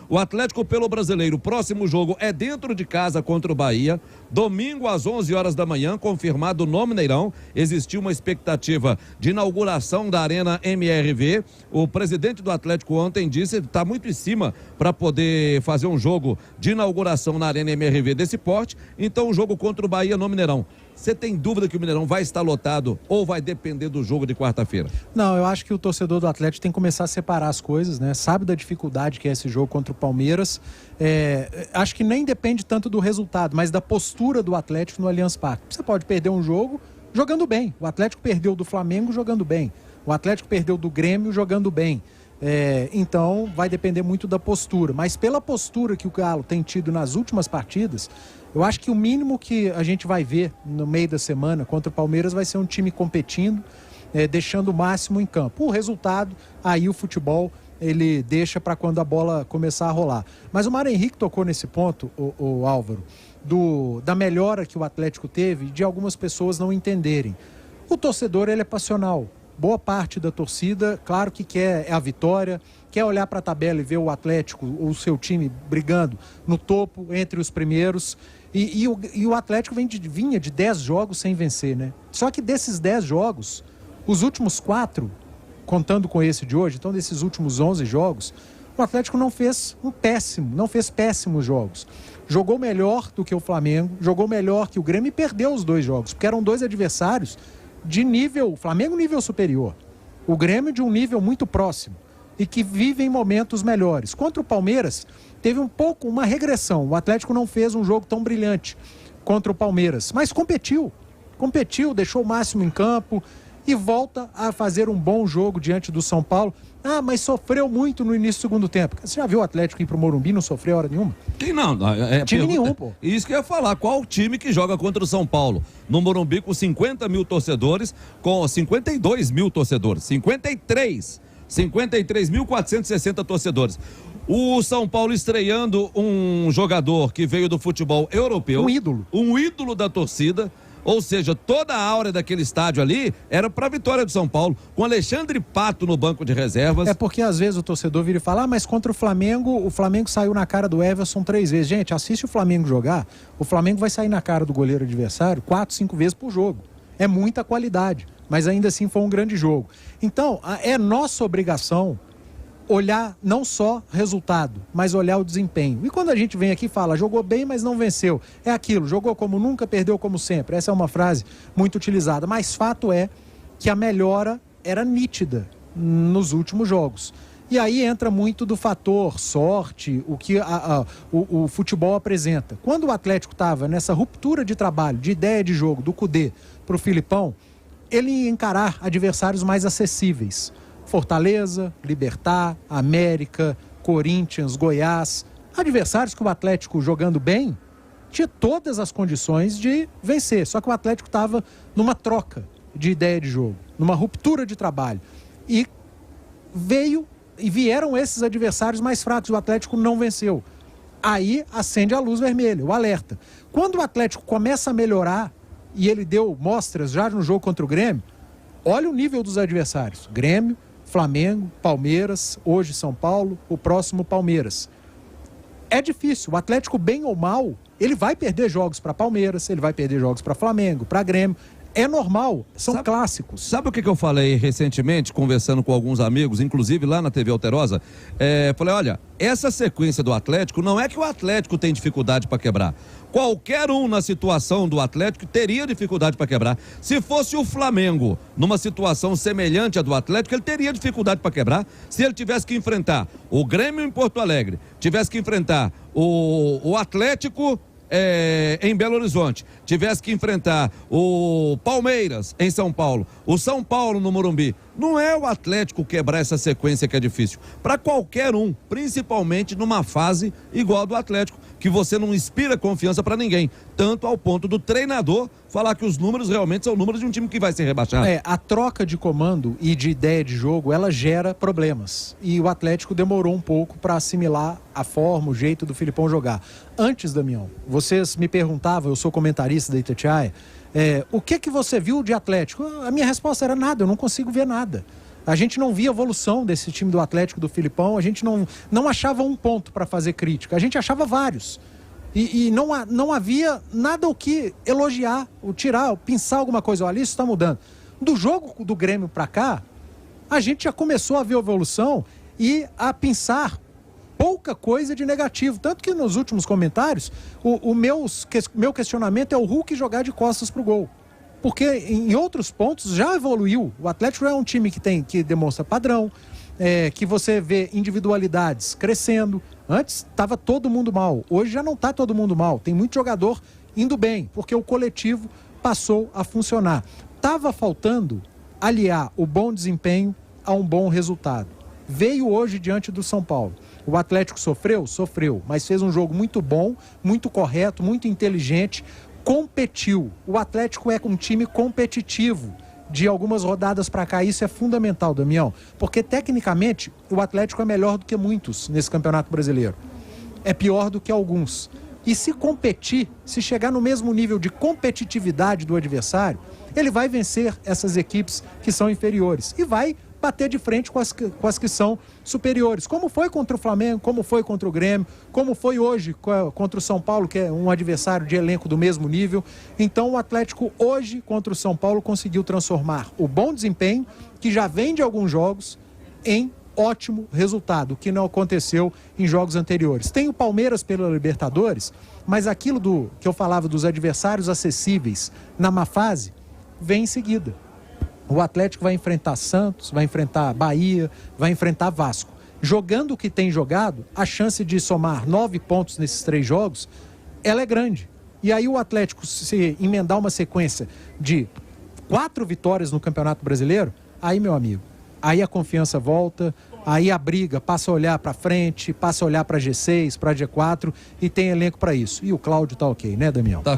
O Atlético pelo Brasileiro, próximo jogo é dentro de casa contra o Bahia, domingo às 11 horas da manhã, confirmado no Mineirão. Existiu uma expectativa de inauguração da Arena MRV. O presidente do Atlético ontem disse que está muito em cima para poder fazer um jogo de inauguração na Arena MRV desse porte. Então o jogo contra o Bahia no Mineirão. Você tem dúvida que o Mineirão vai estar lotado ou vai depender do jogo de quarta-feira? Não, eu acho que o torcedor do Atlético tem que começar a separar as coisas, né? Sabe da dificuldade que é esse jogo contra o Palmeiras. Acho que nem depende tanto do resultado, mas da postura do Atlético no Allianz Parque. Você pode perder um jogo jogando bem. O Atlético perdeu do Flamengo jogando bem. O Atlético perdeu do Grêmio jogando bem. Então vai depender muito da postura. Mas pela postura que o Galo tem tido nas últimas partidas, eu acho que o mínimo que a gente vai ver no meio da semana contra o Palmeiras vai ser um time competindo, deixando o máximo em campo. O resultado, aí o futebol, ele deixa para quando a bola começar a rolar. Mas o Mário Henrique tocou nesse ponto, o Álvaro, da melhora que o Atlético teve, de algumas pessoas não entenderem. O torcedor, ele é passional. Boa parte da torcida, claro que quer a vitória, quer olhar para a tabela e ver o Atlético, o seu time brigando no topo, entre os primeiros. E o Atlético vinha de 10 jogos sem vencer, né? Só que desses 10 jogos, os últimos 4, contando com esse de hoje, então desses últimos 11 jogos, o Atlético não fez péssimos jogos. Jogou melhor do que o Flamengo, jogou melhor que o Grêmio e perdeu os 2 jogos, porque eram 2 adversários de nível, o Flamengo nível superior, o Grêmio de um nível muito próximo e que vivem momentos melhores. Contra o Palmeiras, teve uma regressão. O Atlético não fez um jogo tão brilhante contra o Palmeiras, mas competiu, deixou o máximo em campo e volta a fazer um bom jogo diante do São Paulo. Mas sofreu muito no início do segundo tempo. Você já viu o Atlético ir pro Morumbi, não sofreu hora nenhuma? Time nenhum, pô. Isso que eu ia falar, qual time que joga contra o São Paulo? No Morumbi com 50 mil torcedores, com 52 mil torcedores, 53.460 torcedores. O São Paulo estreando um jogador que veio do futebol europeu. Um ídolo da torcida. Ou seja, toda a aura daquele estádio ali era para a vitória do São Paulo, com Alexandre Pato no banco de reservas. É porque às vezes o torcedor vira e fala, mas contra o Flamengo saiu na cara do Everson 3 vezes. Gente, assiste o Flamengo jogar, o Flamengo vai sair na cara do goleiro adversário 4, 5 vezes por jogo. É muita qualidade, mas ainda assim foi um grande jogo. Então, é nossa obrigação olhar não só resultado, mas olhar o desempenho. E quando a gente vem aqui e fala, jogou bem, mas não venceu, é aquilo, jogou como nunca, perdeu como sempre. Essa é uma frase muito utilizada, mas fato é que a melhora era nítida nos últimos jogos. E aí entra muito do fator sorte, o que o futebol apresenta. Quando o Atlético estava nessa ruptura de trabalho, de ideia de jogo, do Cudê para o Filipão, ele ia encarar adversários mais acessíveis. Fortaleza, Libertad, América, Corinthians, Goiás, adversários que o Atlético jogando bem tinha todas as condições de vencer, só que o Atlético estava numa troca de ideia de jogo, numa ruptura de trabalho e vieram esses adversários mais fracos, o Atlético não venceu. Aí acende a luz vermelha, o alerta. Quando o Atlético começa a melhorar e ele deu mostras já no jogo contra o Grêmio, olha o nível dos adversários, Grêmio, Flamengo, Palmeiras, hoje São Paulo, o próximo Palmeiras. É difícil, o Atlético bem ou mal, ele vai perder jogos para Palmeiras, ele vai perder jogos para Flamengo, para Grêmio, é normal, são clássicos. Sabe o que eu falei recentemente, conversando com alguns amigos, inclusive lá na TV Alterosa? Falei, olha, essa sequência do Atlético, não é que o Atlético tem dificuldade para quebrar. Qualquer um na situação do Atlético teria dificuldade para quebrar. Se fosse o Flamengo numa situação semelhante à do Atlético, ele teria dificuldade para quebrar. Se ele tivesse que enfrentar o Grêmio em Porto Alegre, tivesse que enfrentar o Atlético em Belo Horizonte, tivesse que enfrentar o Palmeiras em São Paulo, o São Paulo no Morumbi, não é o Atlético quebrar essa sequência que é difícil. Para qualquer um, principalmente numa fase igual a do Atlético, que você não inspira confiança para ninguém, tanto ao ponto do treinador falar que os números realmente são números de um time que vai ser rebaixado. A troca de comando e de ideia de jogo, ela gera problemas. E o Atlético demorou um pouco para assimilar a forma, o jeito do Filipão jogar. Antes, Damião, vocês me perguntavam, eu sou comentarista da Itatiaia, o que você viu de Atlético? A minha resposta era nada, eu não consigo ver nada. A gente não via evolução desse time do Atlético, do Filipão, a gente não achava um ponto para fazer crítica, a gente achava vários. E não havia nada o que elogiar, ou tirar, ou pensar alguma coisa. Olha, isso está mudando. Do jogo do Grêmio para cá, a gente já começou a ver evolução e a pensar pouca coisa de negativo. Tanto que nos últimos comentários, o meu questionamento é o Hulk jogar de costas pro gol. Porque em outros pontos já evoluiu. O Atlético é um time que demonstra padrão, que você vê individualidades crescendo. Antes estava todo mundo mal, hoje já não está todo mundo mal. Tem muito jogador indo bem, porque o coletivo passou a funcionar. Estava faltando aliar o bom desempenho a um bom resultado. Veio hoje diante do São Paulo. O Atlético sofreu? Sofreu, mas fez um jogo muito bom, muito correto, muito inteligente, competiu. O Atlético é um time competitivo de algumas rodadas para cá. Isso é fundamental, Damião, porque tecnicamente o Atlético é melhor do que muitos nesse Campeonato Brasileiro. É pior do que alguns. E se competir, se chegar no mesmo nível de competitividade do adversário, ele vai vencer essas equipes que são inferiores e vai bater de frente com as que são superiores, como foi contra o Flamengo, como foi contra o Grêmio, como foi hoje contra o São Paulo, que é um adversário de elenco do mesmo nível. Então o Atlético hoje contra o São Paulo conseguiu transformar o bom desempenho, que já vem de alguns jogos, em ótimo resultado, que não aconteceu em jogos anteriores. Tem o Palmeiras pela Libertadores, mas aquilo que eu falava dos adversários acessíveis na má fase, vem em seguida. O Atlético vai enfrentar Santos, vai enfrentar Bahia, vai enfrentar Vasco. Jogando o que tem jogado, a chance de somar 9 pontos nesses 3 jogos, ela é grande. E aí o Atlético, se emendar uma sequência de 4 vitórias no Campeonato Brasileiro, aí, meu amigo, aí a confiança volta, aí a briga passa a olhar para frente, passa a olhar para G6, para G4 e tem elenco para isso. E o Cláudio tá ok, né, Damião? Tá